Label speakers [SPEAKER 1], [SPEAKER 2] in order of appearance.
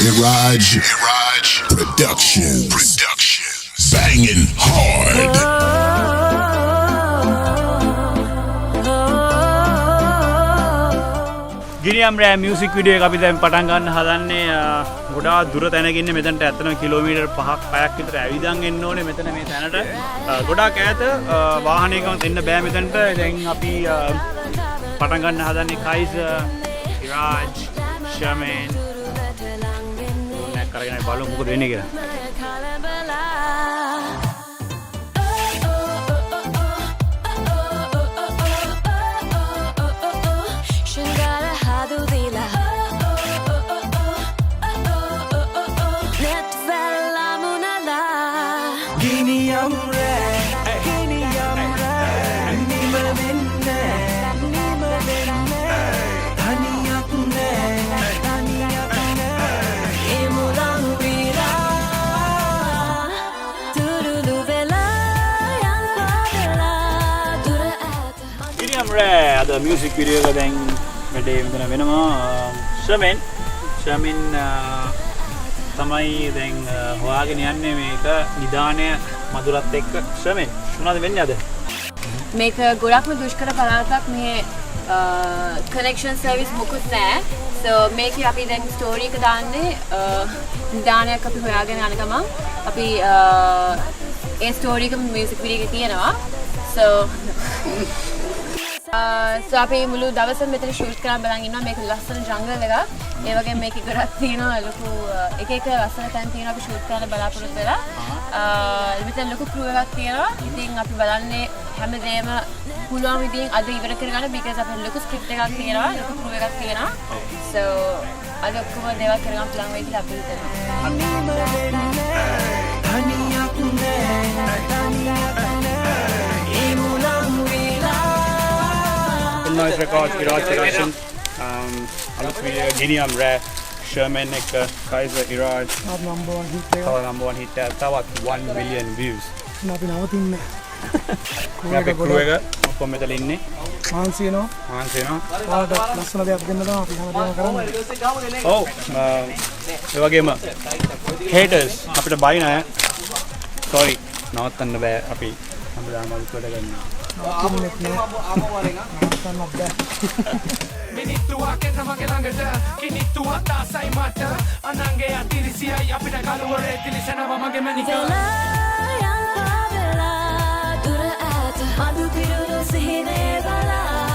[SPEAKER 1] Iraj Productions. Banging hard.
[SPEAKER 2] ගිනියම් රෑ music video එක අපි දැන් පටන් ගන්න හදන්නේ ගොඩාක් දුර තැනක ඉන්නේ මෙතනට ඇත්තටම කිලෝමීටර් 5ක් 6ක් විතර ඇවිදන් එන්න ඕනේ මෙතන මේ තැනට ගොඩාක් ඈත වාහනයකින් එන්න බෑ මෙතනට දැන් අපි පටන් ගන්න හදන්නේ කයිස් ඉරාජ් ශමෙන් නැක් කරගෙන බලමු මොකද වෙන්නේ කියලා ada music video එක දැන් වැඩේ මෙතන වෙනවා ශමෙන් තමයි දැන් හොයාගෙන යන්නේ මේක නිදානය මధుරත් එක්ක ශමෙන් මොනවද වෙන්නේ අද
[SPEAKER 3] මේක ගොඩක්ම දුෂ්කර පළාතක් මේ කනෙක්ෂන් සර්විස් මොකුත් නැහැ so මේකේ අපි දැන් ස්ටෝරි එක දාන්නේ නිදානයක් අපි හොයාගෙන යන ගමන් අපි ඒ ස්ටෝරි එක මියුසික් වීඩියෝ එකේ තියෙනවා so so අපි මුළු දවසම මෙතන ෂූට් කරලා බලන් ඉන්නවා මේක ලස්සන ජංගල් එකක් ඒ වගේම මේක ඉවරක් තියෙනවා ලොකු එක එක ලස්සන තැන් තියෙනවා අපි ෂූට් කරන්න බලාපොරොත්තු වෙලා මෙතන ලොකු ක්‍රූ එකක් තියෙනවා ඉතින් අපි බලන්නේ හැමදේම පුළුවන් විදිහෙන් අද ඉවර කරගන්න because අපේ ලොකු ස්ක්‍රිප්ට් එකක් තියෙනවා ලොකු ක්‍රූ එකක් තියෙනවා so අද ඔක්කොම දේවල් කරගන්න පුළුවන් වෙයි කියලා අපි
[SPEAKER 2] noise record Iraj production aluth video Giniam Rare Sherman ek Kaiser Iraj
[SPEAKER 4] number 1 hit එක
[SPEAKER 2] number 1 hit තවත් 1 million views
[SPEAKER 4] අපි නවතින්නේ
[SPEAKER 2] අපි crew එක ඔක්කොම මෙතන ඉන්නේ
[SPEAKER 4] මාන්සි වෙනවා ඔයාලට ලස්සන දෙයක් දෙන්න තමයි අපි හැමදේම කරන්නේ
[SPEAKER 2] ඔව් ඒ වගේම haters අපිට බයින අය sorry නවත්තන්න බෑ අපි හැමදාම අලුත් වැඩ ගන්නවා
[SPEAKER 5] මිනිත්තුවක් එන්න මගේ ළඟට කිනිත්තුවක් තාසයි මට අනංගේ අතිරිසියයි අපිට කලවරේ තිලිසනවා මගේ මැනික
[SPEAKER 6] දුර ඈත අඳු පිරුණු සිහිනේ බලා